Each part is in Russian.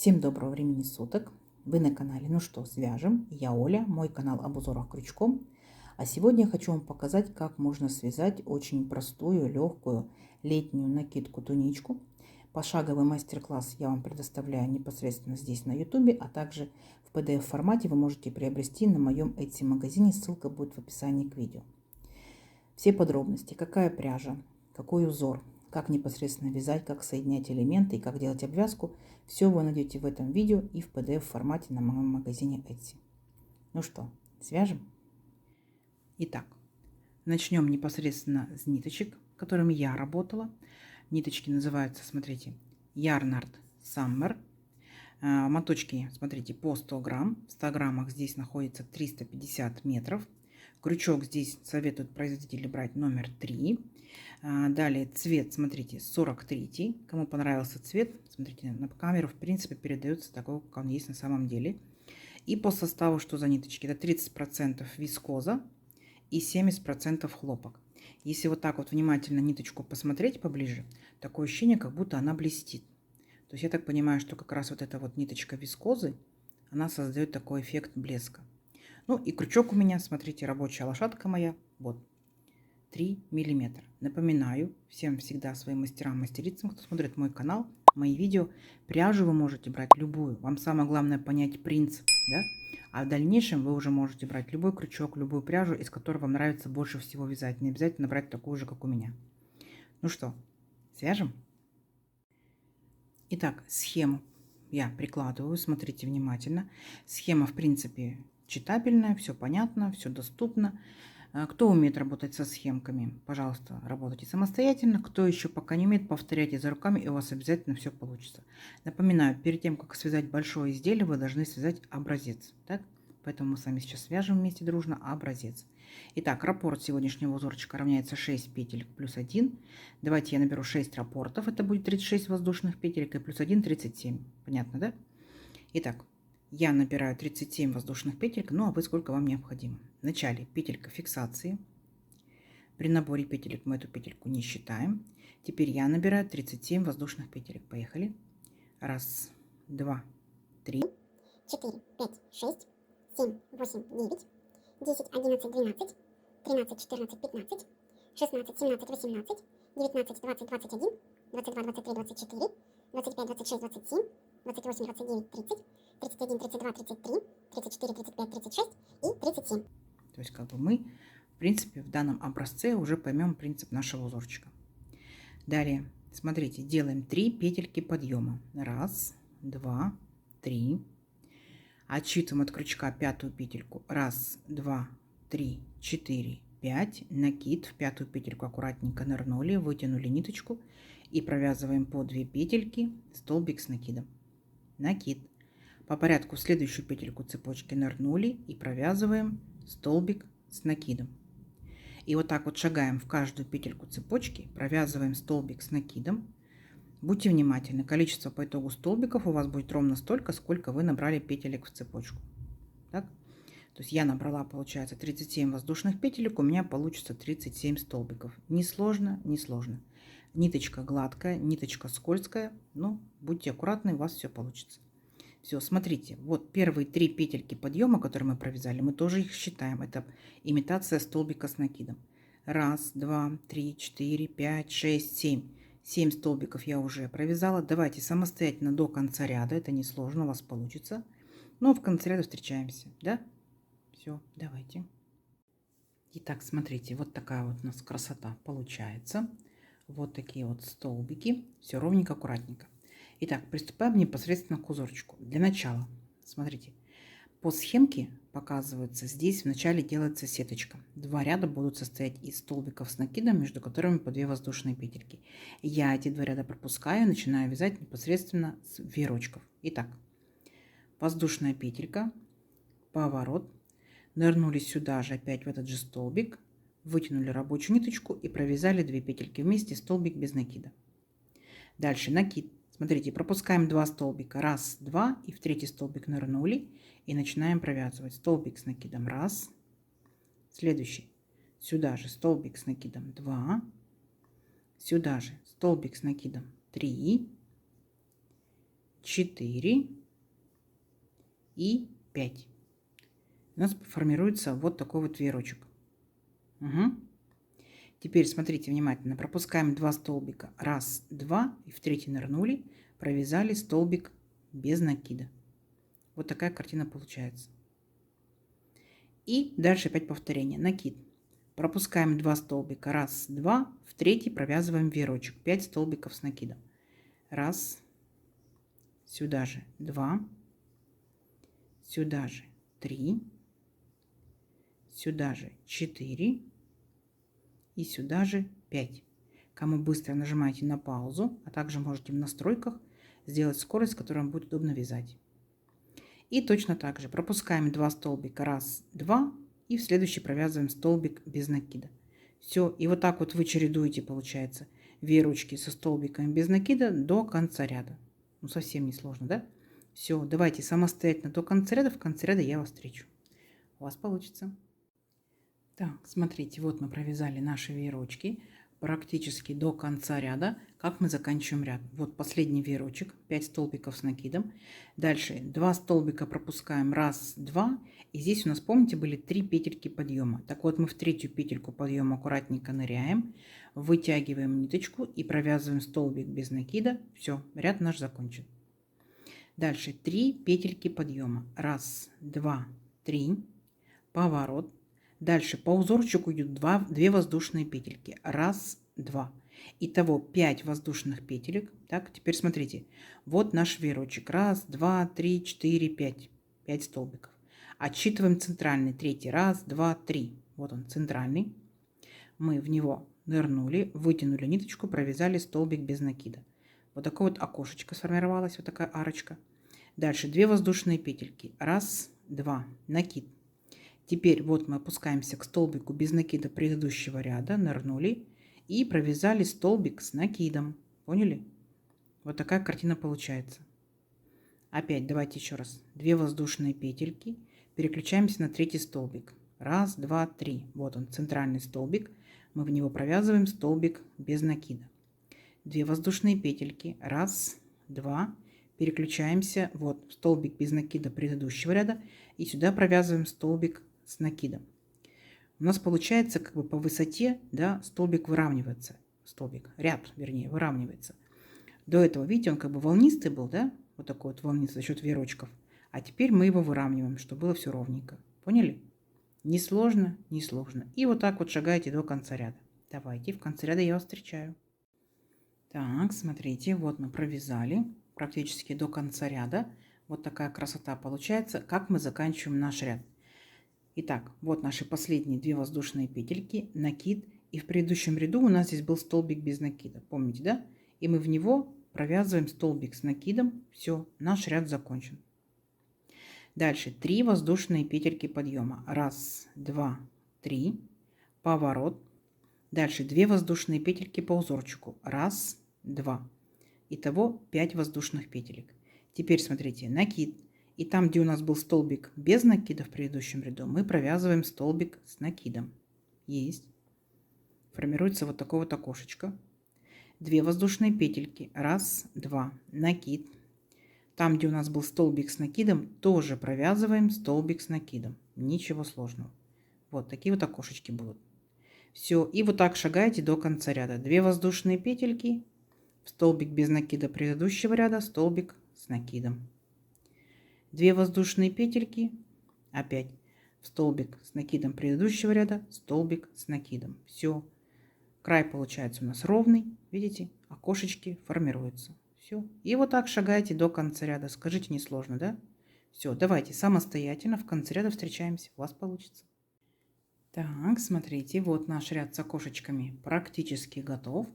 Всем доброго времени суток! Вы на канале Ну что, свяжем? Я Оля, мой канал об узорах крючком. А сегодня я хочу вам показать, как можно связать очень простую, легкую летнюю накидку-туничку. Пошаговый мастер-класс я вам предоставляю непосредственно здесь на YouTube, а также в PDF формате вы можете приобрести на моем Etsy магазине, ссылка будет в описании к видео. Все подробности, какая пряжа, какой узор, как непосредственно вязать, как соединять элементы и как делать обвязку, все вы найдете в этом видео и в PDF формате на моем магазине Etsy. Ну что, свяжем? Итак, начнем непосредственно с ниточек, которыми я работала. Ниточки называются, смотрите, Yarnard Summer. Моточки, смотрите, по 100 грамм. В 100 граммах здесь находится 350 метров. Крючок здесь советуют производители брать номер 3. Далее цвет, смотрите, 43. Кому понравился цвет, смотрите, на камеру в принципе передается такой, как он есть на самом деле. И по составу, что за ниточки? Это 30% вискоза и 70% хлопок. Если вот так вот внимательно ниточку посмотреть поближе, такое ощущение, как будто она блестит. То есть я так понимаю, что как раз вот эта вот ниточка вискозы, она создает такой эффект блеска. Ну и крючок у меня, смотрите, рабочая лошадка моя, вот, 3 миллиметра. Напоминаю всем всегда своим мастерам-мастерицам, кто смотрит мой канал, мои видео, пряжу вы можете брать любую. Вам самое главное понять принцип, да? А в дальнейшем вы уже можете брать любой крючок, любую пряжу, из которой вам нравится больше всего вязать. Не обязательно брать такую же, как у меня. Ну что, свяжем? Итак, схему я прикладываю, смотрите внимательно. Схема, в принципе, читабельная, все понятно, все доступно. Кто умеет работать со схемками, пожалуйста, работайте самостоятельно. Кто еще пока не умеет, повторяйте за руками, и у вас обязательно все получится. Напоминаю, перед тем, как связать большое изделие, вы должны связать образец. Так? Поэтому мы с вами сейчас свяжем вместе дружно образец. Итак, раппорт сегодняшнего узорчика равняется 6 петель плюс 1. Давайте я наберу 6 раппортов. Это будет 36 воздушных петелек и плюс 1 37. Понятно, да? Итак, я набираю 37 воздушных петелек, ну а вы сколько вам необходимо. Вначале петелька фиксации. При наборе петелек мы эту петельку не считаем. Теперь я набираю 37 воздушных петелек. Поехали. Раз, два, три. 4, 5, 6, 7, 8, 9, 10, 11, 12, 13, 14, 15, 16, 17, 18, 19, 20, 21, 22, 23, 24, 25, 26, 27, 28, 29, 30, 31, 32, 33, 34, 35, 36 и 37. То есть как бы мы, в принципе, в данном образце уже поймем принцип нашего узорчика. Далее, смотрите, делаем 3 петельки подъема. Раз, два, три. Отсчитываем от крючка пятую петельку. Раз, два, три, 4, 5. Накид. В пятую петельку аккуратненько нырнули, вытянули ниточку и провязываем по 2 петельки, столбик с накидом. Накид. По порядку в следующую петельку цепочки нырнули и провязываем столбик с накидом. И вот так вот шагаем в каждую петельку цепочки, провязываем столбик с накидом. Будьте внимательны, количество по итогу столбиков у вас будет ровно столько, сколько вы набрали петелек в цепочку. Так? То есть я набрала, получается, 37 воздушных петелек, у меня получится 37 столбиков. Не сложно, не сложно. Ниточка гладкая, ниточка скользкая, но будьте аккуратны, у вас все получится. Все, смотрите, вот первые 3 петельки подъема, которые мы провязали, мы тоже их считаем. Это имитация столбика с накидом. Раз, два, три, 4, 5, 6, 7. 7 столбиков я уже провязала. Давайте самостоятельно до конца ряда. Это несложно, у вас получится. Но в конце ряда встречаемся. Да? Все, давайте. Итак, смотрите, вот такая вот у нас красота получается. Вот такие вот столбики. Все ровненько, аккуратненько. Итак, приступаем непосредственно к узорчику. Для начала, смотрите, по схемке показывается, здесь вначале делается сеточка. 2 ряда будут состоять из столбиков с накидом, между которыми по 2 воздушные петельки. Я эти 2 ряда пропускаю, начинаю вязать непосредственно с веерочков. Итак, воздушная петелька, поворот, нырнули сюда же опять в этот же столбик, вытянули рабочую ниточку и провязали 2 петельки вместе, столбик без накида. Дальше накид. Смотрите, пропускаем 2 столбика. Раз, два. И в третий столбик нырнули. И начинаем провязывать. Столбик с накидом. Раз. Следующий. Сюда же столбик с накидом. 2. Сюда же столбик с накидом. 3. 4 и 5. У нас формируется вот такой вот веерочек. Угу. Теперь смотрите внимательно. Пропускаем 2 столбика. 1, 2. И в третий нырнули. Провязали столбик без накида. Вот такая картина получается. И дальше опять повторение. Накид. Пропускаем 2 столбика. 1, 2. В третий провязываем веерочек. 5 столбиков с накидом. 1. Сюда же 2. Сюда же 3. Сюда же 4. И сюда же 5. Кому быстро, нажимайте на паузу, а также можете в настройках сделать скорость, с которой вам будет удобно вязать. И точно так же пропускаем 2 столбика. 1, 2. И в следующий провязываем столбик без накида. Все. И вот так вот вы чередуете, получается, веерочки со столбиками без накида до конца ряда. Ну, совсем не сложно, да? Все. Давайте самостоятельно до конца ряда. В конце ряда я вас встречу. У вас получится. Так, смотрите, вот мы провязали наши веерочки практически до конца ряда. Как мы заканчиваем ряд? Вот последний веерочек, 5 столбиков с накидом. Дальше 2 столбика пропускаем, 1, 2. И здесь у нас, помните, были 3 петельки подъема. Так вот, мы в третью петельку подъема аккуратненько ныряем, вытягиваем ниточку и провязываем столбик без накида. Все, ряд наш закончен. Дальше 3 петельки подъема. 1, 2, 3. Поворот. Дальше по узорчику идут 2 воздушные петельки. 1, 2. Итого 5 воздушных петелек. Так, теперь смотрите. Вот наш веерочек. 1, 2, 3, 4, 5. 5 столбиков. Отсчитываем центральный. Третий. 1, 2, 3. Вот он, центральный. Мы в него нырнули, вытянули ниточку, провязали столбик без накида. Вот такое вот окошечко сформировалось, вот такая арочка. Дальше 2 воздушные петельки. 1, 2. Накид. Теперь вот мы опускаемся к столбику без накида предыдущего ряда, нырнули и провязали столбик с накидом. Поняли? Вот такая картина получается. Опять давайте еще раз. 2 воздушные петельки. Переключаемся на третий столбик. 1, 2, 3. Вот он, центральный столбик. Мы в него провязываем столбик без накида. 2 воздушные петельки. 1, 2. Переключаемся. Вот столбик без накида предыдущего ряда. И сюда провязываем столбик с накидом. У нас получается как бы по высоте, да, столбик выравнивается. Ряд, вернее, выравнивается. До этого, видите, он как бы волнистый был, да? Вот такой вот волнистый за счет веерочков. А теперь мы его выравниваем, чтобы было все ровненько. Поняли? Не сложно, не сложно. И вот так вот шагаете до конца ряда. Давайте, в конце ряда я вас встречаю. Так, смотрите, вот мы провязали практически до конца ряда. Вот такая красота получается, как мы заканчиваем наш ряд. Итак, вот наши последние 2 воздушные петельки, накид. И в предыдущем ряду у нас здесь был столбик без накида. Помните, да? И мы в него провязываем столбик с накидом. Все, наш ряд закончен. Дальше 3 воздушные петельки подъема. 1, 2, 3. Поворот. Дальше 2 воздушные петельки по узорчику. 1, 2. Итого 5 воздушных петелек. Теперь смотрите, накид. И там, где у нас был столбик без накида в предыдущем ряду, мы провязываем столбик с накидом. Есть. Формируется вот такое вот окошечко. 2 воздушные петельки. 1, 2. Накид. Там, где у нас был столбик с накидом, тоже провязываем столбик с накидом. Ничего сложного. Вот такие вот окошечки будут. Все. И вот так шагаете до конца ряда. 2 воздушные петельки. Столбик без накида предыдущего ряда. Столбик с накидом. 2 воздушные петельки, опять в столбик с накидом предыдущего ряда, столбик с накидом. Все. Край получается у нас ровный. Видите, окошечки формируются. Все. И вот так шагаете до конца ряда. Скажите, несложно, да? Все, давайте самостоятельно в конце ряда встречаемся. У вас получится. Так, смотрите, вот наш ряд с окошечками практически готов.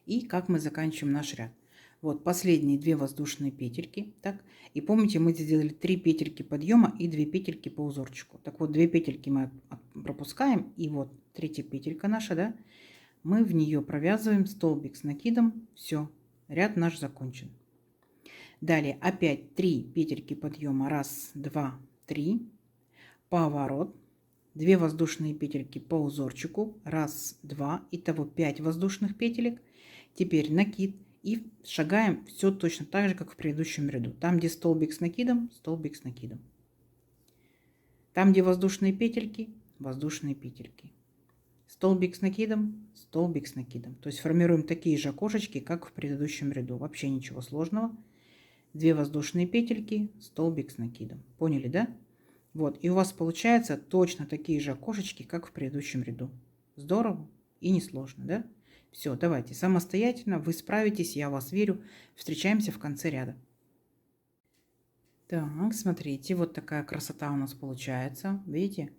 И как мы заканчиваем наш ряд. Вот последние 2 воздушные петельки. Так, и помните, мы сделали 3 петельки подъема и 2 петельки по узорчику. Так вот, 2 петельки мы пропускаем. И вот третья петелька наша, да, мы в нее провязываем столбик с накидом. Все, ряд наш закончен. Далее опять 3 петельки подъема. 1, 2, 3. Поворот. 2 воздушные петельки по узорчику. 1, 2. Итого 5 воздушных петелек. Теперь накид. И шагаем все точно так же, как в предыдущем ряду. Там, где столбик с накидом, столбик с накидом. Там, где воздушные петельки, воздушные петельки. Столбик с накидом, столбик с накидом. То есть формируем такие же окошечки, как в предыдущем ряду. Вообще ничего сложного. 2 воздушные петельки, столбик с накидом. Поняли, да? Вот. И у вас получается точно такие же окошечки, как в предыдущем ряду. Здорово и несложно, да? Все, давайте самостоятельно. Вы справитесь, я в вас верю. Встречаемся в конце ряда. Так, смотрите, вот такая красота у нас получается. Видите?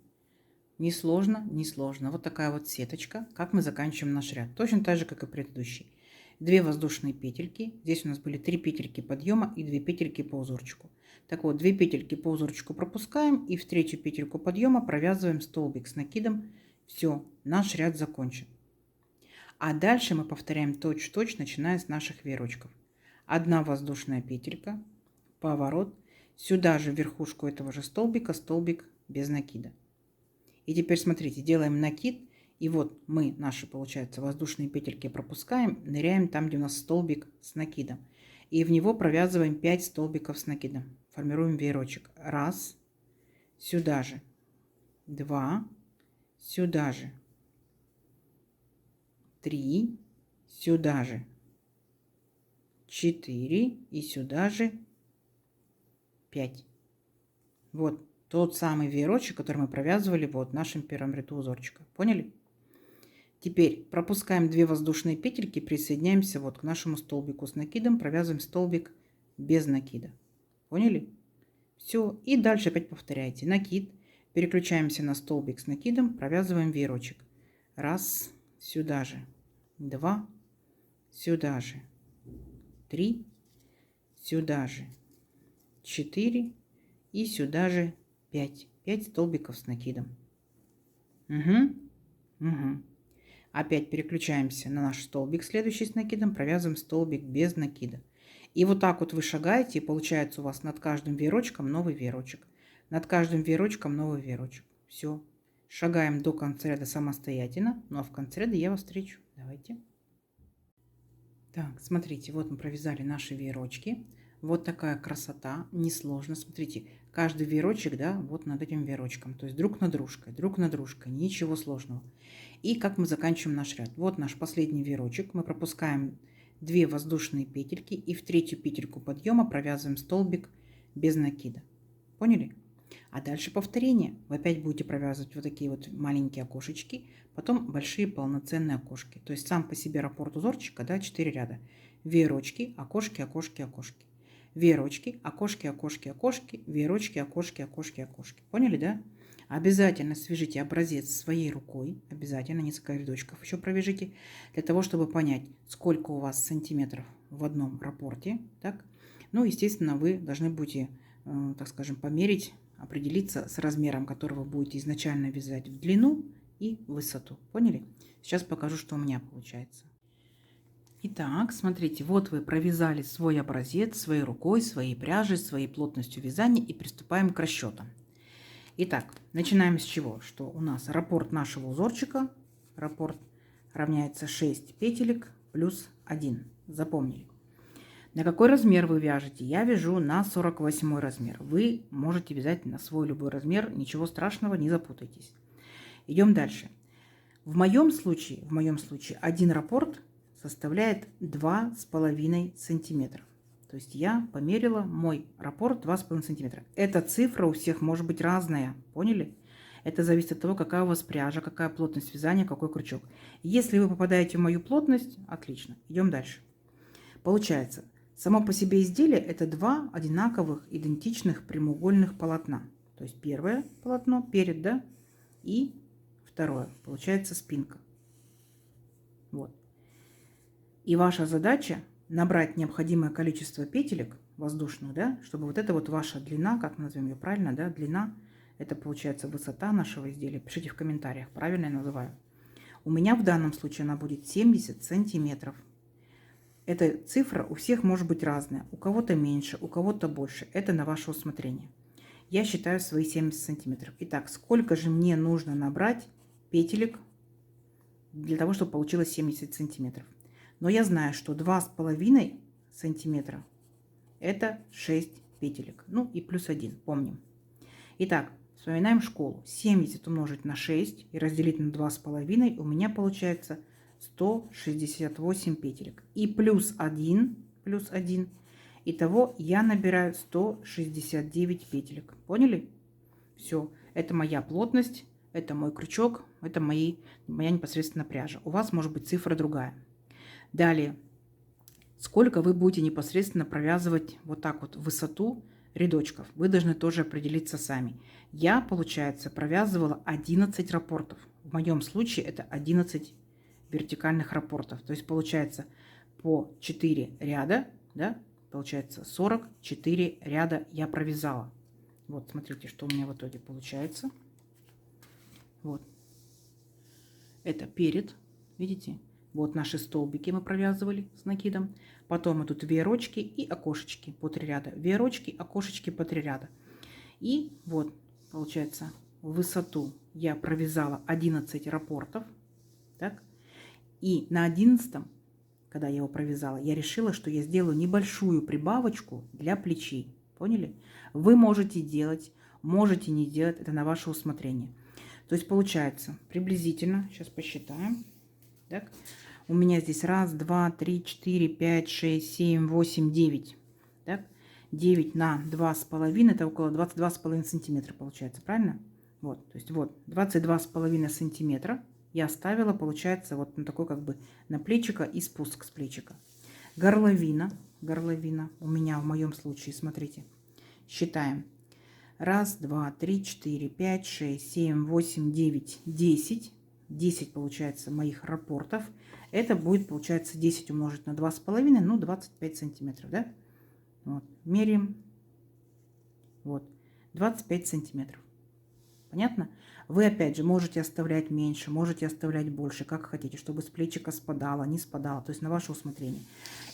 Не сложно, не сложно. Вот такая вот сеточка. Как мы заканчиваем наш ряд. Точно так же, как и предыдущий. 2 воздушные петельки. Здесь у нас были 3 петельки подъема и 2 петельки по узорчику. Так вот, 2 петельки по узорчику пропускаем и в 3-ю петельку подъема провязываем столбик с накидом. Все, наш ряд закончен. А дальше мы повторяем точь-в-точь, начиная с наших веерочков. 1 воздушная петелька, поворот. Сюда же в верхушку этого же столбика столбик без накида. И теперь смотрите, делаем накид. И вот мы наши, получается, воздушные петельки пропускаем, ныряем там, где у нас столбик с накидом. И в него провязываем 5 столбиков с накидом. Формируем веерочек. 1, сюда же. 2, сюда же. 3, сюда же. 4 и сюда же 5. Вот тот самый веерочек, который мы провязывали вот в нашем первом ряду узорчика. Поняли? Теперь пропускаем 2 воздушные петельки, присоединяемся вот к нашему столбику с накидом, провязываем столбик без накида. Поняли? Все. И дальше опять повторяйте. Накид. Переключаемся на столбик с накидом, провязываем веерочек. 1, сюда же. 2, сюда же. 3, сюда же. 4 и сюда же 5. 5 столбиков с накидом. Угу. Опять переключаемся на наш столбик, следующий с накидом, провязываем столбик без накида. И вот так вот вы шагаете, и получается у вас над каждым веерочком новый веерочек. Над каждым веерочком новый веерочек. Все. Шагаем до конца ряда самостоятельно, ну а в конце ряда я вас встречу. Давайте. Так, смотрите, вот мы провязали наши веерочки. Вот такая красота, несложно. Смотрите, каждый веерочек, да, вот над этим веерочком. То есть друг над дружкой, ничего сложного. И как мы заканчиваем наш ряд. Вот наш последний веерочек. Мы пропускаем 2 воздушные петельки и в 3-ю петельку подъема провязываем столбик без накида. Поняли? А дальше повторение. Вы опять будете провязывать вот такие вот маленькие окошечки, потом большие полноценные окошки. То есть сам по себе раппорт узорчика, да, 4 ряда. Веерочки, окошки, окошки, окошки. Веерочки, окошки, окошки, окошки, веерочки, окошки, окошки, окошки. Поняли, да? Обязательно свяжите образец своей рукой. Обязательно несколько рядочков еще провяжите, для того, чтобы понять, сколько у вас сантиметров в одном раппорте. Так? Ну, естественно, вы должны будете, так скажем, померить, определиться с размером, который вы будете изначально вязать в длину и в высоту. Поняли? Сейчас покажу, что у меня получается. Итак, смотрите, вот вы провязали свой образец своей рукой, своей пряжей, своей плотностью вязания и приступаем к расчетам. Итак, начинаем с чего? Что у нас раппорт нашего узорчика, раппорт равняется 6 петелек плюс 1. Запомнили. На какой размер вы вяжете? Я вяжу на 48 размер. Вы можете вязать на свой любой размер, ничего страшного, не запутайтесь. Идем дальше. В моем случае один раппорт составляет 2,5 сантиметра. То есть я померила мой раппорт 2,5 сантиметра. Эта цифра у всех может быть разная. Поняли? Это зависит от того, какая у вас пряжа, какая плотность вязания, какой крючок. Если вы попадаете в мою плотность, отлично. Идем дальше. Получается, само по себе изделие это 2 одинаковых, идентичных прямоугольных полотна. То есть первое полотно перед, да, и второе. Получается спинка. Вот. И ваша задача набрать необходимое количество петелек воздушных, да, чтобы вот это вот ваша длина, как назовем ее правильно, да, длина, это получается высота нашего изделия. Пишите в комментариях, правильно я называю. У меня в данном случае она будет 70 сантиметров. Эта цифра у всех может быть разная. У кого-то меньше, у кого-то больше. Это на ваше усмотрение. Я считаю свои 70 сантиметров. Итак, сколько же мне нужно набрать петелек для того, чтобы получилось 70 сантиметров? Но я знаю, что 2,5 сантиметра это 6 петелек. Ну и плюс 1, помним. Итак, вспоминаем школу. 70 умножить на 6 и разделить на 2,5 у меня получается 168 петелек. И плюс 1, итого я набираю 169 петелек. Поняли? Все, это моя плотность, это мой крючок, это моя непосредственно пряжа. У вас может быть цифра другая. Далее, сколько вы будете непосредственно провязывать вот так вот высоту рядочков, вы должны тоже определиться сами. Я, получается, провязывала 11 раппортов. В моем случае это 11 вертикальных раппортов. То есть получается по 4 ряда, да, получается 44 ряда я провязала. Вот, смотрите, что у меня в итоге получается. Вот. Это перед, видите? Вот наши столбики мы провязывали с накидом. Потом идут веерочки и окошечки по 3 ряда. Веерочки, окошечки по 3 ряда. И вот, получается, в высоту я провязала 11 раппортов. Так? И на 11-м, когда я его провязала, я решила, что я сделаю небольшую прибавочку для плечей. Поняли? Вы можете делать, можете не делать, это на ваше усмотрение. То есть получается приблизительно, сейчас посчитаем. Так, у меня здесь 1, 2, 3, 4, 5, 6, 7, 8, 9. Так, 9 на 2,5, это около 22,5 сантиметра получается, правильно? Вот, то есть вот 22,5 сантиметра я оставила, получается, вот на такой как бы на плечико и спуск с плечика. Горловина у меня в моем случае, смотрите, считаем. 1, 2, 3, 4, 5, 6, 7, 8, 9, 10. 10 получается моих раппортов. Это будет, получается, 10 умножить на 2,5, ну, 25 сантиметров, да? Вот, меряем. Вот, 25 сантиметров. Понятно? Вы, опять же, можете оставлять меньше, можете оставлять больше, как хотите, чтобы с плечика спадало, не спадало, то есть на ваше усмотрение.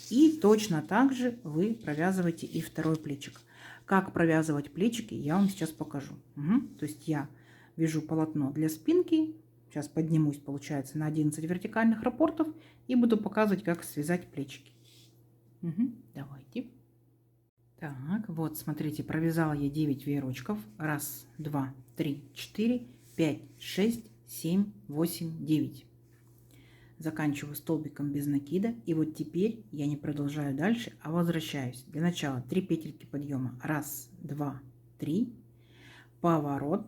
И точно так же вы провязываете и второй плечик. Как провязывать плечики, я вам сейчас покажу. То есть я вяжу полотно для спинки, сейчас поднимусь, получается, на 11 вертикальных раппортов и буду показывать, как связать плечики. Давайте. Так, вот, смотрите, провязала я 9 веерочков. 1, 2, 3, 4, 5, 6, 7, 8, 9. Заканчиваю столбиком без накида. И вот теперь я не продолжаю дальше, а возвращаюсь. Для начала 3 петельки подъема. 1, 2, 3. Поворот.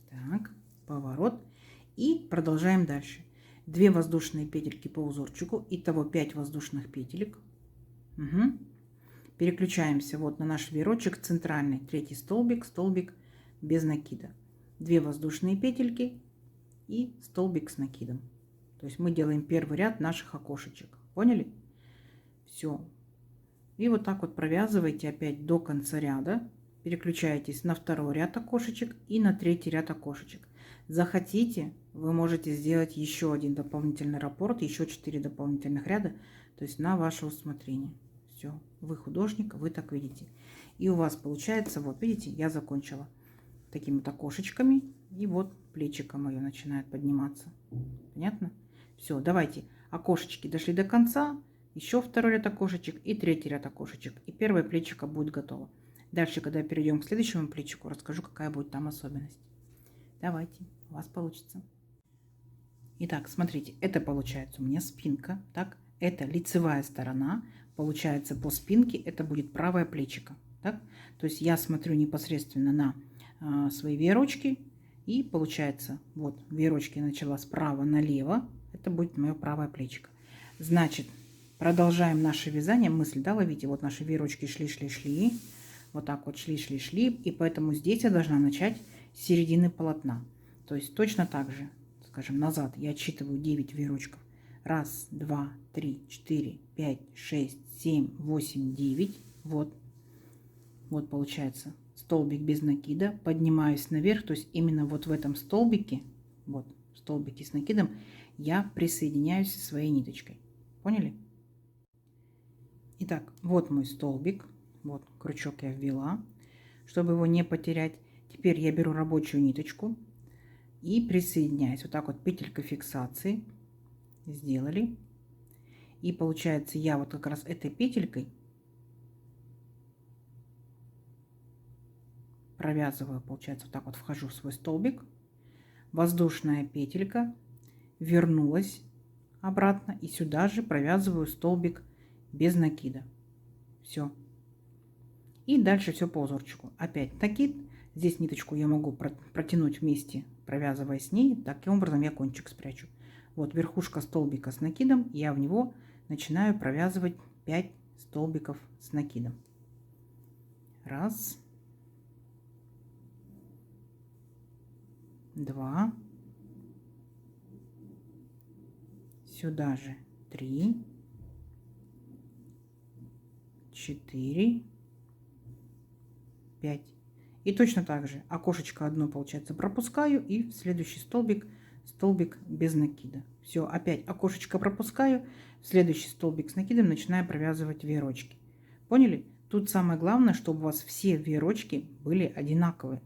Так, поворот. И продолжаем дальше. 2 воздушные петельки по узорчику. Итого 5 воздушных петелек. Переключаемся вот на наш веерочек центральный. 3 столбик, столбик без накида. 2 воздушные петельки и столбик с накидом. То есть мы делаем первый ряд наших окошечек. Поняли? Все. И вот так вот провязывайте опять до конца ряда. Переключаетесь на второй ряд окошечек и на третий ряд окошечек. Захотите, вы можете сделать еще один дополнительный раппорт, еще 4 дополнительных ряда. То есть на ваше усмотрение. Все. Вы художник, вы так видите. И у вас получается, вот видите, я закончила такими вот окошечками. И вот плечико мое начинает подниматься. Понятно? Все, давайте. Окошечки дошли до конца. Еще второй ряд окошечек и третий ряд окошечек. И первое плечико будет готово. Дальше, когда перейдем к следующему плечику, расскажу, какая будет там особенность. Давайте, у вас получится. Итак, смотрите, это получается у меня спинка. Так, это лицевая сторона. Получается по спинке это будет правое плечико. Так? То есть я смотрю непосредственно на свои веерочки. И получается, вот веерочки начала справа налево. Это будет мое правое плечико. Значит, продолжаем наше вязание. Мысль, да, ловите? Вот наши веерочки шли. Вот так вот шли. И поэтому здесь я должна начать с середины полотна. То есть точно так же, скажем, назад я отсчитываю 9 веерочков. 1, 2, 3, 4, 5, 6, 7, 8, 9. Вот получается столбик без накида. Поднимаюсь наверх, то есть именно вот в этом столбике, вот в столбике с накидом, я присоединяюсь со своей ниточкой. Поняли? Итак, вот мой столбик. Вот крючок я ввела, чтобы его не потерять. Теперь я беру рабочую ниточку и присоединяюсь. Вот так вот петелька фиксации. Сделали. И получается, я вот как раз этой петелькой провязываю, получается, вот так вот вхожу в свой столбик, воздушная петелька, вернулась обратно и сюда же провязываю столбик без накида. Все. И дальше все по узорчику. Опять накид. Здесь ниточку я могу протянуть вместе, провязывая с ней. Таким образом я кончик спрячу. Вот верхушка столбика с накидом. Я в него начинаю провязывать 5 столбиков с накидом. Раз. Два. Сюда же 3. 4. 5. И точно так же окошечко одно, получается, пропускаю и в следующий столбик без накида. Все, опять окошечко пропускаю, в следующий столбик с накидом начинаю провязывать веерочки. Поняли? Тут самое главное, чтобы у вас все веерочки были одинаковые.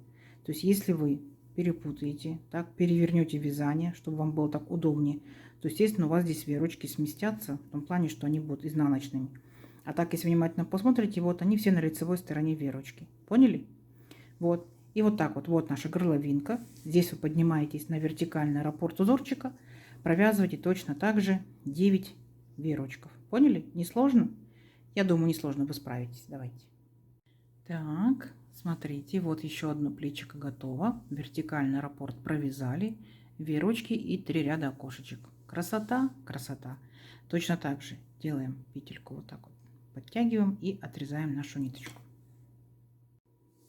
То есть если вы перепутаете, так, перевернете вязание, чтобы вам было так удобнее, то, естественно, у вас здесь веерочки сместятся, в том плане, что они будут изнаночными. А так, если внимательно посмотрите, вот они все на лицевой стороне веерочки. Поняли? Вот. И вот так вот. Вот наша горловинка. Здесь вы поднимаетесь на вертикальный раппорт узорчика. Провязывайте точно так же 9 веерочков. Поняли? Не сложно? Я думаю, не сложно. Вы справитесь. Давайте. Так, смотрите. Вот еще одно плечико готово. Вертикальный раппорт провязали. Веерочки и 3 ряда окошечек. Красота, красота. Точно так же делаем петельку вот так вот. Подтягиваем и отрезаем нашу ниточку.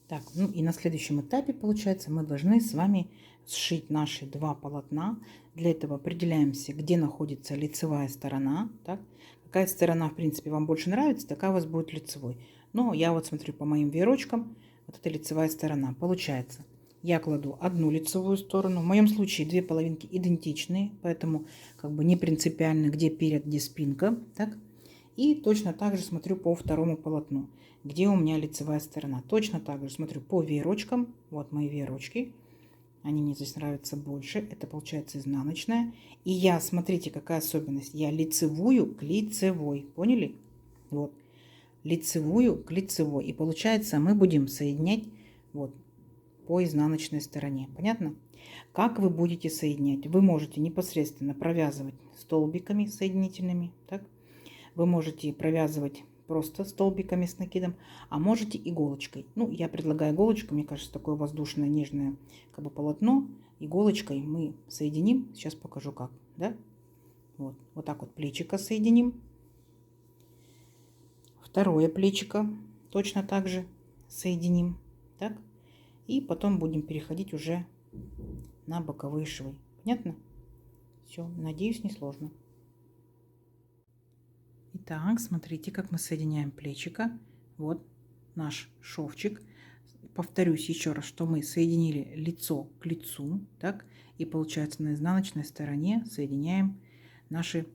Так, ну и на следующем этапе, получается, мы должны с вами сшить наши 2 полотна. Для этого определяемся, где находится лицевая сторона. Так? Какая сторона, в принципе, вам больше нравится, такая у вас будет лицевой. Но я вот смотрю по моим веерочкам, вот это лицевая сторона. Получается, я кладу одну лицевую сторону. В моем случае 2 половинки идентичные, поэтому как бы не принципиально, где перед, где спинка. Так? И точно так же смотрю по второму полотну, где у меня лицевая сторона. Точно так же смотрю по веерочкам. Вот мои веерочки. Они мне здесь нравятся больше. Это получается изнаночная. И я, смотрите, какая особенность. Я лицевую к лицевой. Поняли? Вот. Лицевую к лицевой. И получается, мы будем соединять вот по изнаночной стороне. Понятно? Как вы будете соединять? Вы можете непосредственно провязывать столбиками соединительными. Так? Вы можете провязывать просто столбиками с накидом, а можете иголочкой. Ну, я предлагаю иголочку, мне кажется, такое воздушное, нежное как бы полотно. Иголочкой мы соединим. Сейчас покажу как. Да? Вот, вот так вот плечико соединим. Второе плечико точно так же соединим. Так? И потом будем переходить уже на боковые швы. Понятно? Все, надеюсь, не сложно. Итак, смотрите, как мы соединяем плечико. Вот наш шовчик. Повторюсь еще раз, что мы соединили лицо к лицу. Так? И получается, на изнаночной стороне соединяем наши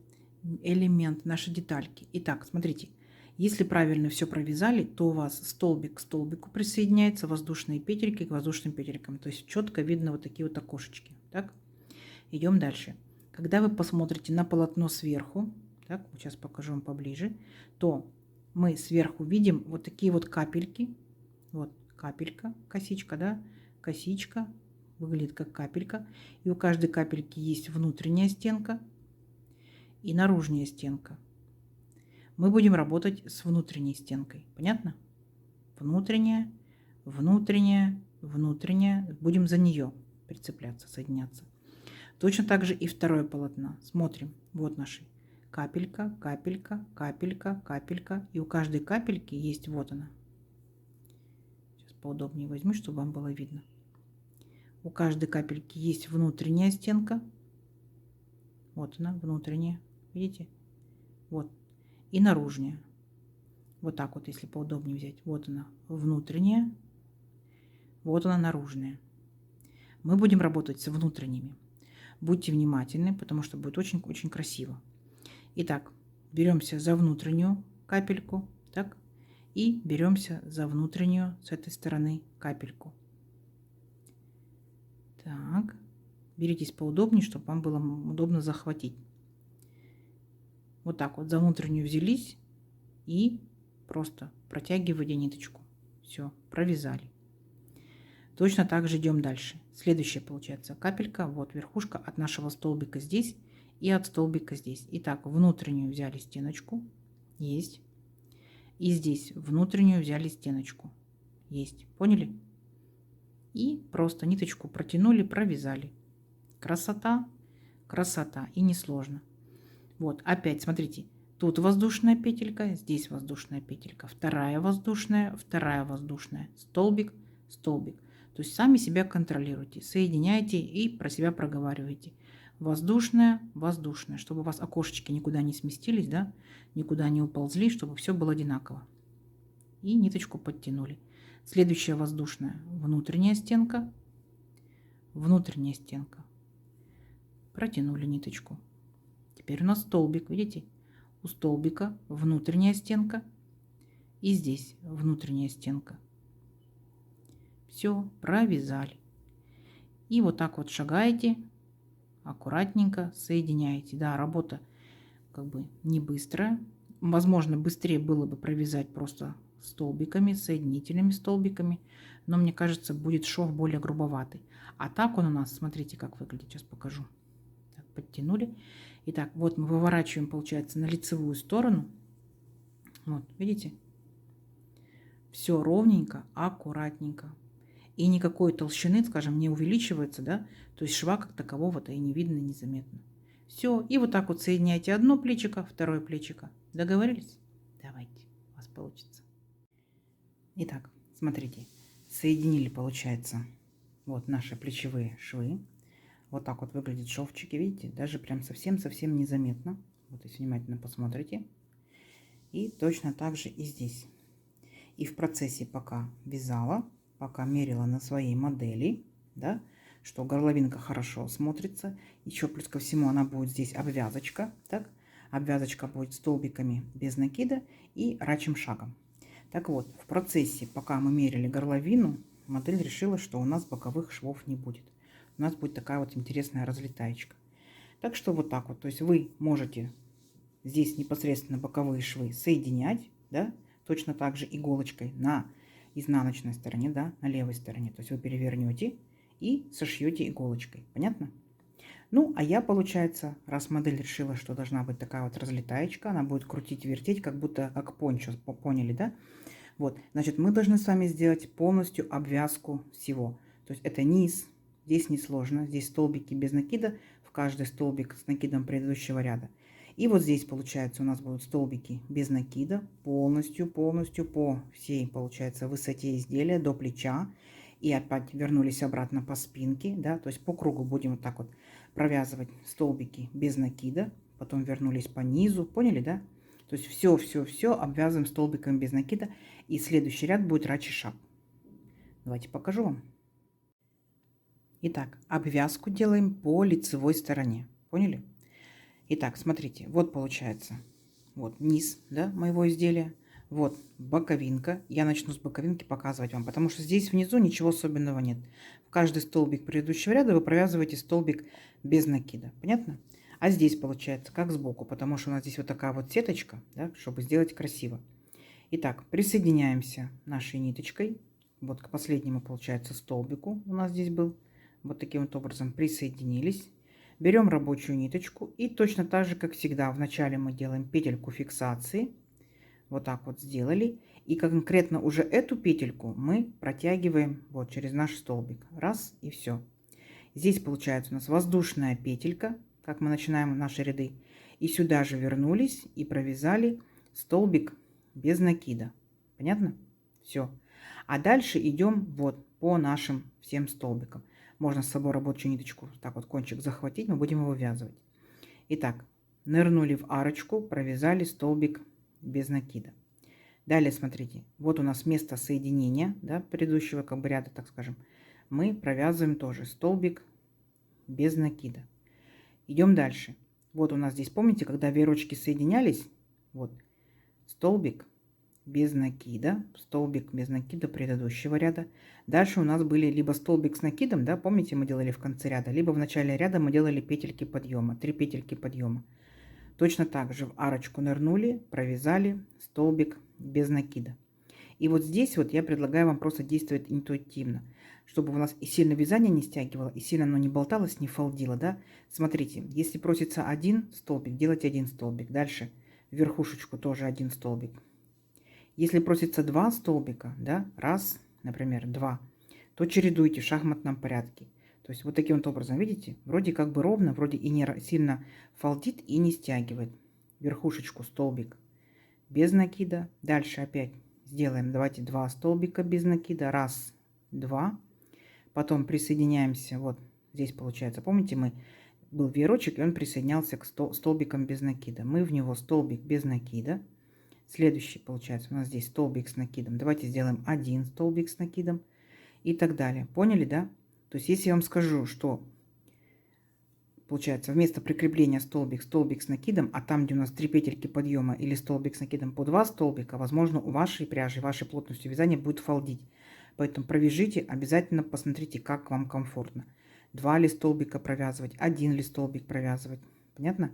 элементы, наши детальки. Итак, смотрите, если правильно все провязали, то у вас столбик к столбику присоединяется, воздушные петельки к воздушным петелькам. То есть четко видно вот такие вот окошечки. Так? Идем дальше. Когда вы посмотрите на полотно сверху, так, сейчас покажу вам поближе, то мы сверху видим вот такие вот капельки. Вот капелька, косичка, да, косичка, выглядит как капелька. И у каждой капельки есть внутренняя стенка и наружная стенка. Мы будем работать с внутренней стенкой. Понятно? Внутренняя, внутренняя, внутренняя. Будем за нее прицепляться, соединяться. Точно так же и второе полотно. Смотрим. Вот наши. Капелька, капелька, капелька, капелька. И у каждой капельки есть вот она. Сейчас поудобнее возьму, чтобы вам было видно. У каждой капельки есть внутренняя стенка. Вот она, внутренняя. Видите? Вот. И наружная. Вот так вот, если поудобнее взять. Вот она, внутренняя. Вот она, наружная. Мы будем работать с внутренними. Будьте внимательны, потому что будет очень-очень красиво. Итак, беремся за внутреннюю капельку, так, и беремся за внутреннюю с этой стороны капельку. Так, беритесь поудобнее, чтобы вам было удобно захватить. Вот так вот за внутреннюю взялись и просто протягиваете ниточку. Все, провязали. Точно так же идем дальше. Следующая получается капелька, вот верхушка от нашего столбика здесь и от столбика здесь. Итак, внутреннюю взяли стеночку, есть. И здесь внутреннюю взяли стеночку, есть. Поняли? И просто ниточку протянули, провязали. Красота, красота и несложно. Вот, опять смотрите, тут воздушная петелька, здесь воздушная петелька, вторая воздушная, столбик, столбик. То есть сами себя контролируйте, соединяйте и про себя проговаривайте. Воздушная, воздушная, чтобы у вас окошечки никуда не сместились, да, никуда не уползли, чтобы все было одинаково. И ниточку подтянули. Следующая воздушная, внутренняя стенка, протянули ниточку. Теперь у нас столбик, видите? У столбика внутренняя стенка и здесь внутренняя стенка. Все, провязали. И вот так вот шагаете, аккуратненько соединяете. Да, работа как бы не быстрая. Возможно, быстрее было бы провязать просто столбиками, соединительными столбиками, но мне кажется, будет шов более грубоватый. А так он у нас, смотрите, как выглядит, сейчас покажу. Так, подтянули. Итак, вот мы выворачиваем, получается, на лицевую сторону. Вот, видите? Все ровненько, аккуратненько. И никакой толщины, скажем, не увеличивается, да? То есть шва как такового-то и не видно, незаметно. Все, и вот так вот соединяйте одно плечико, второе плечико. Договорились? Давайте, у вас получится. Итак, смотрите, соединили, получается, вот наши плечевые швы. Вот так вот выглядят шовчики, видите? Даже прям совсем-совсем незаметно. Вот если внимательно посмотрите. И точно так же и здесь. И в процессе, пока вязала, пока мерила на своей модели, да, что горловинка хорошо смотрится. Еще плюс ко всему она будет здесь обвязочка, так? Обвязочка будет столбиками без накида и рачьим шагом. Так вот, в процессе, пока мы мерили горловину, модель решила, что у нас боковых швов не будет. У нас будет такая вот интересная разлетаечка. Так что вот так вот. То есть вы можете здесь непосредственно боковые швы соединять, да, точно так же иголочкой на изнаночной стороне, да, на левой стороне. То есть вы перевернете и сошьете иголочкой. Понятно? Ну, а я, получается, раз модель решила, что должна быть такая вот разлетаечка, она будет крутить, вертеть, как будто как пончо, поняли, да? Вот, значит, мы должны с вами сделать полностью обвязку всего. То есть это низ, здесь несложно, здесь столбики без накида, в каждый столбик с накидом предыдущего ряда. И вот здесь, получается, у нас будут столбики без накида, полностью по всей, получается, высоте изделия до плеча. И опять вернулись обратно по спинке, да, то есть по кругу будем вот так вот провязывать столбики без накида, потом вернулись по низу, поняли, да? То есть все обвязываем столбиком без накида, и следующий ряд будет рачий шаг. Давайте покажу вам. Итак, обвязку делаем по лицевой стороне, поняли? Итак, смотрите, вот получается, вот низ, да, моего изделия. Вот боковинка. Я начну с боковинки показывать вам, потому что здесь внизу ничего особенного нет. В каждый столбик предыдущего ряда вы провязываете столбик без накида. Понятно? А здесь получается как сбоку, потому что у нас здесь вот такая вот сеточка, да, чтобы сделать красиво. Итак, присоединяемся нашей ниточкой. Вот к последнему, получается, столбику у нас здесь был. Вот таким вот образом присоединились. Берем рабочую ниточку и точно так же, как всегда, вначале мы делаем петельку фиксации. Вот так вот сделали. И конкретно уже эту петельку мы протягиваем вот через наш столбик. Раз и все. Здесь получается у нас воздушная петелька, как мы начинаем наши ряды. И сюда же вернулись и провязали столбик без накида. Понятно? Все. А дальше идем вот по нашим всем столбикам. Можно с собой рабочую ниточку, так вот кончик захватить, мы будем его вязывать. Итак, нырнули в арочку, провязали столбик без накида. Далее, смотрите, вот у нас место соединения, да, предыдущего как бы ряда, так скажем. Мы провязываем тоже столбик без накида. Идем дальше. Вот у нас здесь, помните, когда веерочки соединялись, вот столбик без накида предыдущего ряда. Дальше у нас были либо столбик с накидом, да, помните, мы делали в конце ряда, либо в начале ряда мы делали петельки подъема, 3 петельки подъема. Точно так же в арочку нырнули, провязали столбик без накида. И вот здесь вот я предлагаю вам просто действовать интуитивно, чтобы у нас и сильно вязание не стягивало, и сильно оно не болталось, не фалдило, да. Смотрите, если просится один столбик, делайте один столбик. Дальше в верхушечку тоже один столбик. Если просится два столбика, да, раз, например, два, то чередуйте в шахматном порядке. То есть вот таким вот образом, видите, вроде как бы ровно, вроде и не сильно фалдит и не стягивает. Верхушечку столбик без накида. Дальше опять сделаем, давайте два столбика без накида. Раз, два. Потом присоединяемся, вот здесь получается, помните, был веерочек, и он присоединялся к столбикам без накида. Мы в него столбик без накида. Следующий получается у нас здесь столбик с накидом. Давайте сделаем один столбик с накидом и так далее. Поняли, да? То есть если я вам скажу, что получается вместо прикрепления столбик, столбик с накидом, а там, где у нас 3 петельки подъема или столбик с накидом по 2 столбика, возможно, у вашей пряжи, вашей плотностью вязания будет фалдить. Поэтому провяжите, обязательно посмотрите, как вам комфортно. 2 ли столбика провязывать, 1 ли столбик провязывать. Понятно?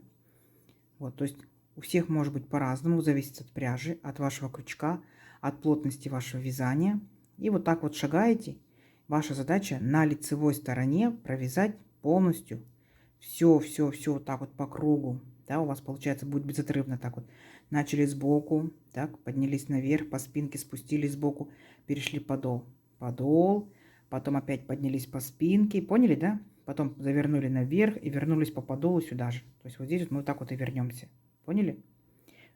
Вот, то есть у всех может быть по-разному, зависит от пряжи, от вашего крючка, от плотности вашего вязания. И вот так вот шагаете. Ваша задача на лицевой стороне провязать полностью все вот так вот по кругу. Да, у вас получается будет безотрывно так вот. Начали сбоку, так, поднялись наверх, по спинке спустились сбоку, перешли подол. Подол, потом опять поднялись по спинке, поняли, да? Потом завернули наверх и вернулись по подолу сюда же. То есть вот здесь вот мы вот так вот и вернемся. Поняли?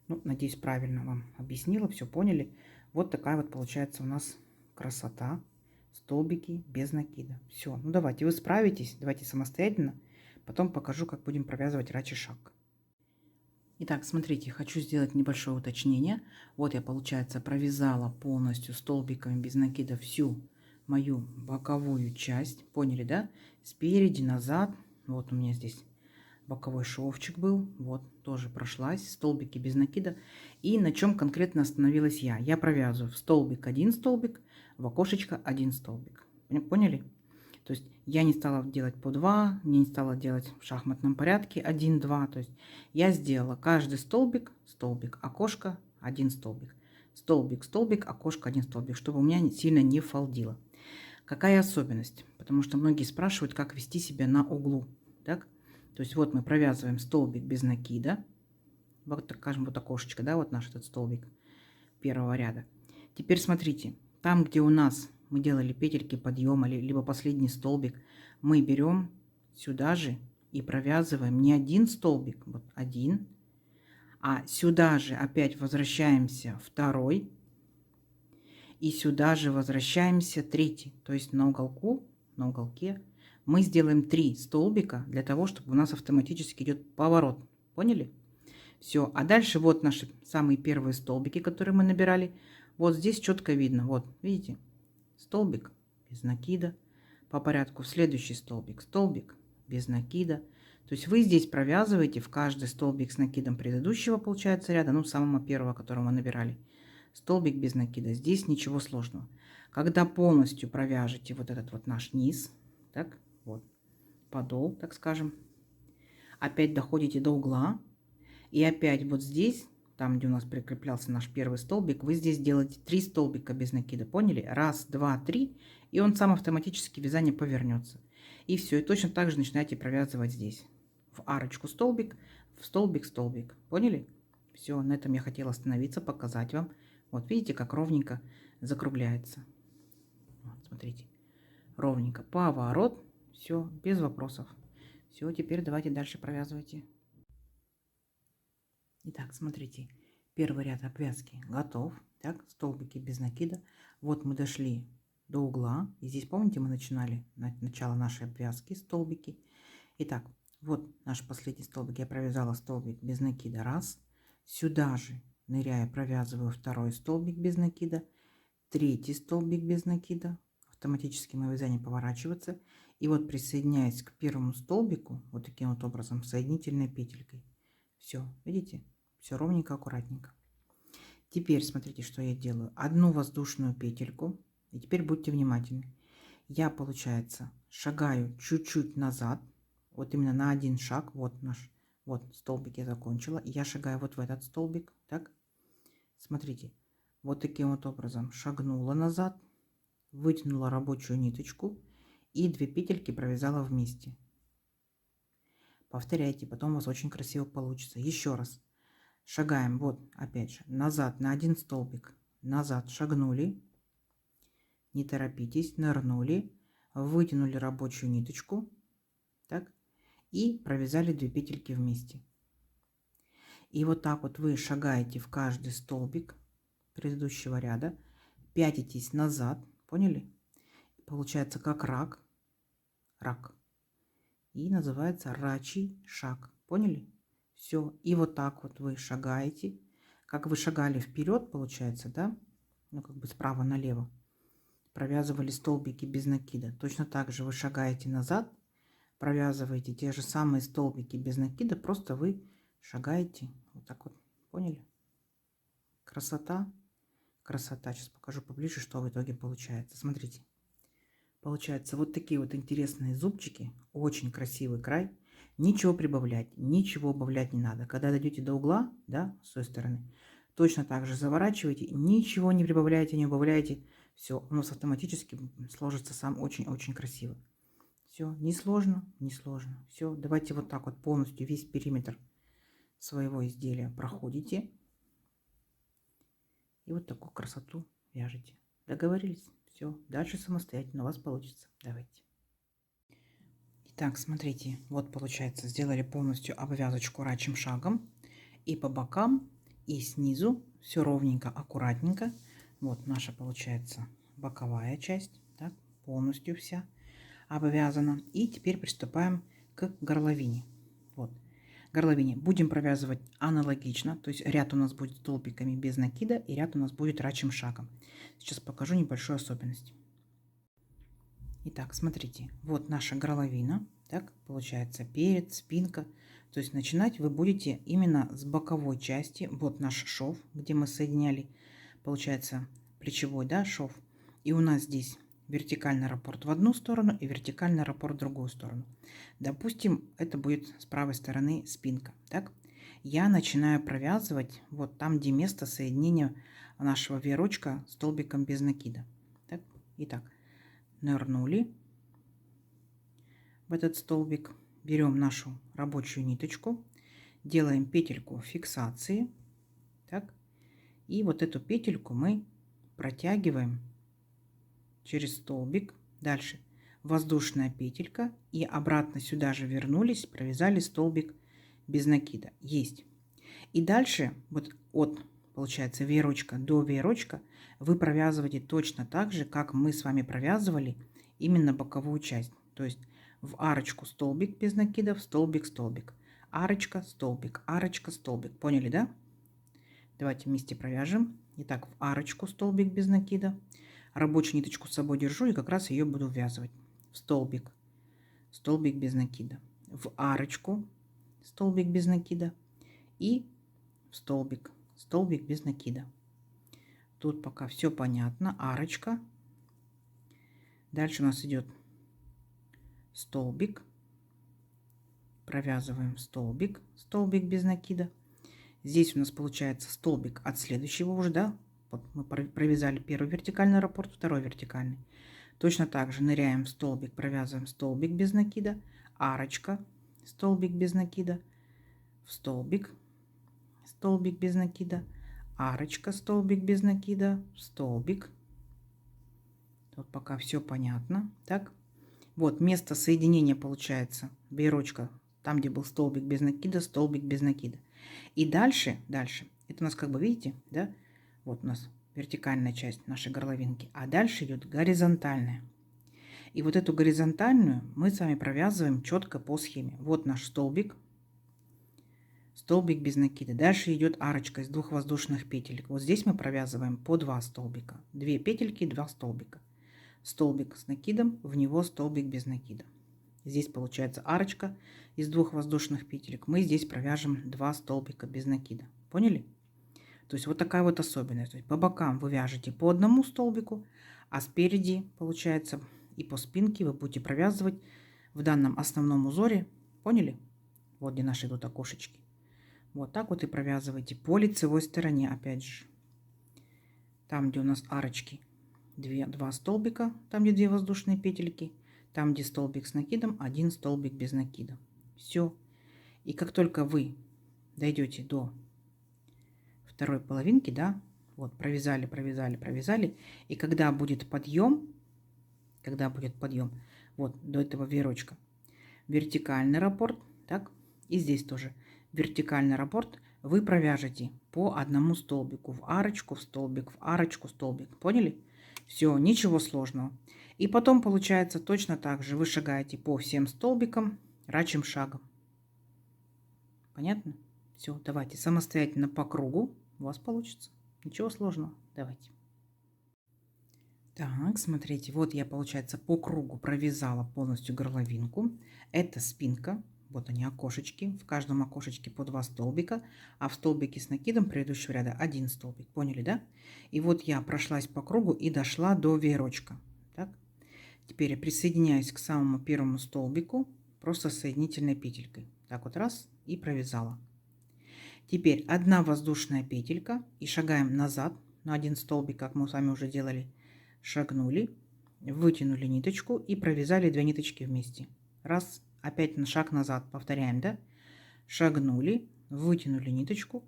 Ну, надеюсь, правильно вам объяснила, все поняли. Вот такая вот получается у нас красота. Столбики без накида. Все, ну давайте, вы справитесь, давайте самостоятельно. Потом покажу, как будем провязывать рачий шаг. Итак, смотрите, хочу сделать небольшое уточнение. Вот я, получается, провязала полностью столбиками без накида всю мою боковую часть. Поняли, да? Спереди, назад. Вот у меня здесь боковой шовчик был. Вот, тоже прошлась. Столбики без накида. И на чем конкретно остановилась я? Я провязываю в столбик один столбик, в окошечко один столбик. Поняли? То есть я не стала делать по 2, не стала делать в шахматном порядке 1, 2. То есть я сделала каждый столбик, столбик, окошко, один столбик. Столбик, столбик, окошко, один столбик, чтобы у меня сильно не фалдило. Какая особенность? Потому что многие спрашивают, как вести себя на углу. Так? То есть вот мы провязываем столбик без накида. Вот, так скажем, вот окошечко, да, вот наш этот столбик первого ряда. Теперь смотрите, там, где у нас мы делали петельки подъема, либо последний столбик, мы берем сюда же и провязываем не один столбик, вот один, а сюда же опять возвращаемся второй, и сюда же возвращаемся третий. То есть на уголке мы сделаем 3 столбика для того, чтобы у нас автоматически идет поворот. Поняли? Все. А дальше вот наши самые первые столбики, которые мы набирали. Вот здесь четко видно. Вот, видите? Столбик без накида. По порядку в следующий столбик. Столбик без накида. То есть вы здесь провязываете в каждый столбик с накидом предыдущего, получается, ряда, ну, самого первого, которого мы набирали. Столбик без накида. Здесь ничего сложного. Когда полностью провяжете вот этот вот наш низ, так, вот, подол, так скажем, опять доходите до угла, и опять вот здесь, там, где у нас прикреплялся наш первый столбик, вы здесь делаете 3 столбика без накида, поняли? Раз, два, три, и он сам автоматически вязание повернется. И все, и точно так же начинаете провязывать здесь. В арочку столбик, в столбик, столбик. Поняли? Все, на этом я хотела остановиться, показать вам. Вот видите, как ровненько закругляется. Вот, смотрите, ровненько поворот, все, без вопросов. Все, теперь давайте дальше провязывайте. Итак, смотрите, первый ряд обвязки готов. Так, столбики без накида. Вот мы дошли до угла. И здесь, помните, мы начинали начало нашей обвязки, столбики. Итак, вот наш последний столбик. Я провязала столбик без накида. Раз. Сюда же, ныряя, провязываю второй столбик без накида. Третий столбик без накида. Автоматически мое вязание поворачивается. И вот присоединяясь к первому столбику, вот таким вот образом, соединительной петелькой. Все, видите? Все ровненько, аккуратненько. Теперь смотрите, что я делаю. Одну воздушную петельку. И теперь будьте внимательны. Я, получается, шагаю чуть-чуть назад. Вот именно на один шаг. Вот Вот столбик я закончила. Я шагаю вот в этот столбик. Так, смотрите, вот таким вот образом шагнула назад, вытянула рабочую ниточку и 2 петельки провязала вместе. Повторяйте, потом у вас очень красиво получится. Еще раз. Шагаем, вот опять же, назад на один столбик. Назад шагнули. Не торопитесь, нырнули. Вытянули рабочую ниточку. Так. И провязали 2 петельки вместе. И вот так вот вы шагаете в каждый столбик предыдущего ряда. Пятитесь назад. Поняли? Получается как рак. Рак. И называется рачий шаг. Поняли? Все. И вот так вот вы шагаете. Как вы шагали вперед, получается, да? Ну, как бы справа налево. Провязывали столбики без накида. Точно так же вы шагаете назад. Провязываете те же самые столбики без накида. Просто вы шагаете. Вот так вот. Поняли? Красота. Красота. Сейчас покажу поближе, что в итоге получается. Смотрите. Получается вот такие вот интересные зубчики. Очень красивый край. Ничего прибавлять, ничего убавлять не надо. Когда дойдете до угла, да, с той стороны, точно так же заворачивайте. Ничего не прибавляйте, не убавляйте. Все, у нас автоматически сложится сам очень-очень красиво. Все, не сложно, не сложно. Все, давайте вот так вот полностью весь периметр своего изделия проходите. И вот такую красоту вяжете. Договорились? Все, дальше самостоятельно у вас получится. Давайте. Итак, смотрите, вот получается, сделали полностью обвязочку рачьим шагом. И по бокам, и снизу все ровненько, аккуратненько. Вот наша получается боковая часть, так, полностью вся обвязана. И теперь приступаем к горловине. Вот. Горловине будем провязывать аналогично, то есть ряд у нас будет столбиками без накида и ряд у нас будет рачьим шагом. Сейчас покажу небольшую особенность. Итак, смотрите, вот наша горловина, так, получается перед, спинка. То есть начинать вы будете именно с боковой части. Вот наш шов, где мы соединяли, получается, плечевой, да, шов. И у нас здесь вертикальный раппорт в одну сторону и вертикальный раппорт в другую сторону. Допустим, это будет с правой стороны спинка. Так? Я начинаю провязывать вот там, где место соединения нашего веерочка столбиком без накида. Так? Итак, нырнули в этот столбик, берем нашу рабочую ниточку, делаем петельку фиксации. Так? И вот эту петельку мы протягиваем через столбик. Дальше воздушная петелька и обратно сюда же вернулись, провязали столбик без накида. Есть. И дальше вот от, получается, веерочка до веерочка вы провязываете точно так же, как мы с вами провязывали именно боковую часть. То есть в арочку столбик без накидов, столбик, столбик, арочка, столбик, арочка, столбик. Поняли, да? Давайте вместе провяжем. Итак, в арочку столбик без накида. Рабочую ниточку с собой держу и как раз ее буду ввязывать. В столбик, столбик без накида. В арочку, столбик без накида. И в столбик, столбик без накида. Тут пока все понятно. Арочка. Дальше у нас идет столбик. Провязываем столбик, столбик без накида. Здесь у нас получается столбик от следующего уже, да? Вот мы провязали первый вертикальный раппорт, второй вертикальный. Точно так же ныряем в столбик, провязываем столбик без накида, арочка, столбик без накида, в столбик, столбик без накида, арочка, столбик без накида, столбик. Тут пока все понятно. Так, вот место соединения получается веерочка, там, где был столбик без накида, столбик без накида. И дальше, это у нас как бы, видите, да, вот у нас вертикальная часть нашей горловинки, а дальше идет горизонтальная. И вот эту горизонтальную мы с вами провязываем четко по схеме. Вот наш столбик, столбик без накида. Дальше идет арочка из 2 воздушных петелек. Вот здесь мы провязываем по 2 столбика. 2 петельки, 2 столбика. Столбик с накидом, в него столбик без накида. Здесь получается арочка из 2 воздушных петелек. Мы здесь провяжем 2 столбика без накида. Поняли? То есть вот такая вот особенность. То есть по бокам вы вяжете по одному столбику, а спереди, получается, и по спинке вы будете провязывать в данном основном узоре. Поняли? Вот где наши идут окошечки. Вот так вот и провязывайте по лицевой стороне, опять же. Там, где у нас арочки, 2 столбика, там, где 2 воздушные петельки. Там, где столбик с накидом, 1 столбик без накида. Все. И как только вы дойдете до второй половинки, да, вот провязали, провязали, провязали, и когда будет подъем, вот до этого веерочка, вертикальный раппорт, так, и здесь тоже вертикальный раппорт, вы провяжете по одному столбику в арочку, в столбик, в арочку, столбик. Поняли? Все, ничего сложного. И потом получается точно так же. Вы шагаете по всем столбикам рачьим шагом. Понятно? Все, давайте самостоятельно по кругу. У вас получится. Ничего сложного. Давайте. Так, смотрите, вот я, получается, по кругу провязала полностью горловинку. Это спинка. Вот они, окошечки. В каждом окошечке по 2 столбика, а в столбике с накидом предыдущего ряда 1 столбик. Поняли, да? И вот я прошлась по кругу и дошла до веерочка. Так. Теперь я присоединяюсь к самому первому столбику просто соединительной петелькой. Так вот раз и провязала. Теперь 1 воздушная петелька и шагаем назад на 1 столбик, как мы с вами уже делали. Шагнули, вытянули ниточку и провязали 2 ниточки вместе. Раз, опять на шаг назад, повторяем, да? Шагнули, вытянули ниточку,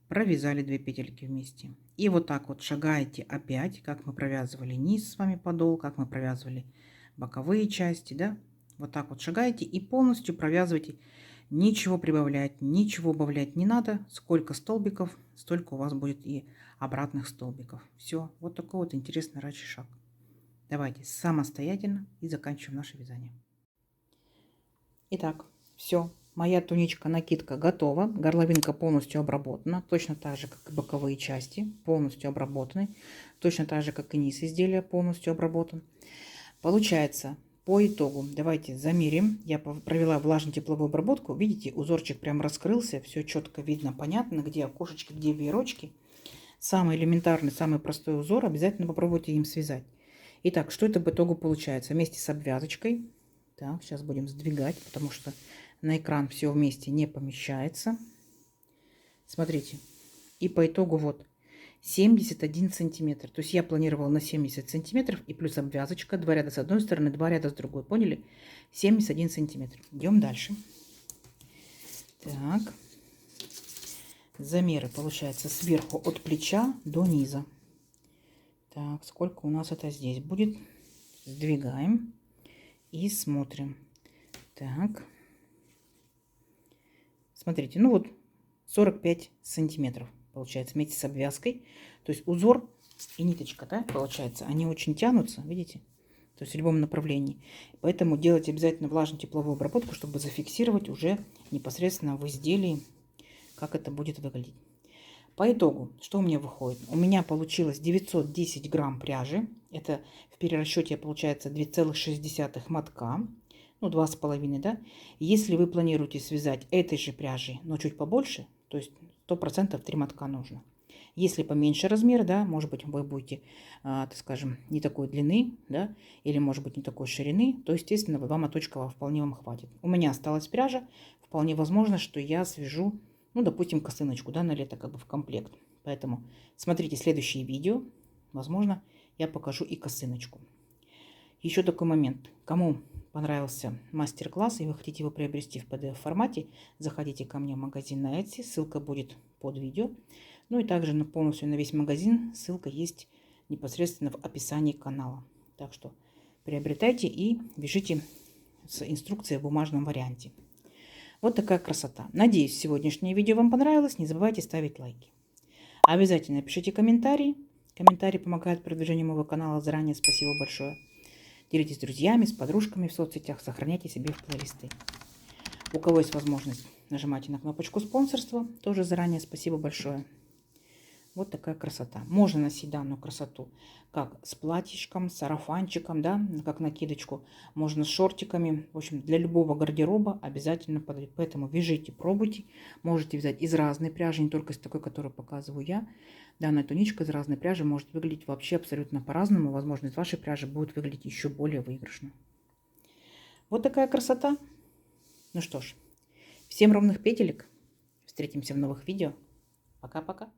провязали 2 петельки вместе. И вот так вот шагаете опять, как мы провязывали низ с вами подол, как мы провязывали боковые части, да? Вот так вот шагаете и полностью провязываете. Ничего прибавлять, ничего убавлять не надо. Сколько столбиков, столько у вас будет и обратных столбиков. Все, вот такой вот интересный рачий шаг. Давайте самостоятельно и заканчиваем наше вязание. Итак, все, моя туничка, накидка готова. Горловинка полностью обработана, точно так же, как и боковые части, полностью обработаны. Точно так же, как и низ изделия, полностью обработан. Получается, по итогу, давайте замерим. Я провела влажно-тепловую обработку. Видите, узорчик прям раскрылся, все четко видно, понятно, где окошечки, где веерочки. Самый элементарный, самый простой узор, обязательно попробуйте им связать. Итак, что это по итогу получается? Вместе с обвязочкой. Так, сейчас будем сдвигать, потому что на экран все вместе не помещается. Смотрите. И по итогу вот 71 сантиметр. То есть я планировала на 70 сантиметров и плюс обвязочка. 2 ряда с одной стороны, 2 ряда с другой. Поняли? 71 сантиметр. Идем дальше. Так. Замеры получается сверху от плеча до низа. Так, сколько у нас это здесь будет? Сдвигаем и смотрим. Так. Смотрите, ну вот 45 сантиметров получается вместе с обвязкой. То есть узор и ниточка, да, получается, они очень тянутся, видите? То есть в любом направлении. Поэтому делайте обязательно влажно-тепловую обработку, чтобы зафиксировать уже непосредственно в изделии, как это будет выглядеть. По итогу, что у меня выходит? У меня получилось 910 грамм пряжи. Это в перерасчете получается 2,6 мотка. Ну, 2,5, да. Если вы планируете связать этой же пряжей, но чуть побольше, то есть 100% 3 мотка нужно. Если поменьше размер, да, может быть, вы будете, так скажем, не такой длины, да, или может быть не такой ширины, то, естественно, 2 моточка вполне вам хватит. У меня осталась пряжа, вполне возможно, что я свяжу, ну, допустим, косыночку, да, на лето как бы в комплект. Поэтому смотрите следующие видео, возможно, я покажу и косыночку. Еще такой момент. Кому понравился мастер-класс и вы хотите его приобрести в PDF формате, заходите ко мне в магазин на Etsy, ссылка будет под видео. Ну и также полностью на весь магазин ссылка есть непосредственно в описании канала. Так что приобретайте и вяжите с инструкцией в бумажном варианте. Вот такая красота. Надеюсь, сегодняшнее видео вам понравилось. Не забывайте ставить лайки. Обязательно пишите комментарии. Комментарии помогают продвижению моего канала. Заранее спасибо большое. Делитесь с друзьями, с подружками в соцсетях. Сохраняйте себе в плейлисты. У кого есть возможность, нажимайте на кнопочку спонсорства. Тоже заранее спасибо большое. Вот такая красота. Можно носить данную красоту как с платьишком, с сарафанчиком, да, как накидочку. Можно с шортиками. В общем, для любого гардероба обязательно подойдет. Поэтому вяжите, пробуйте. Можете взять из разной пряжи, не только из такой, которую показываю я. Данная туничка из разной пряжи может выглядеть вообще абсолютно по-разному. Возможно, из вашей пряжи будет выглядеть еще более выигрышно. Вот такая красота. Ну что ж, Всем ровных петелек. Встретимся в новых видео. Пока-пока.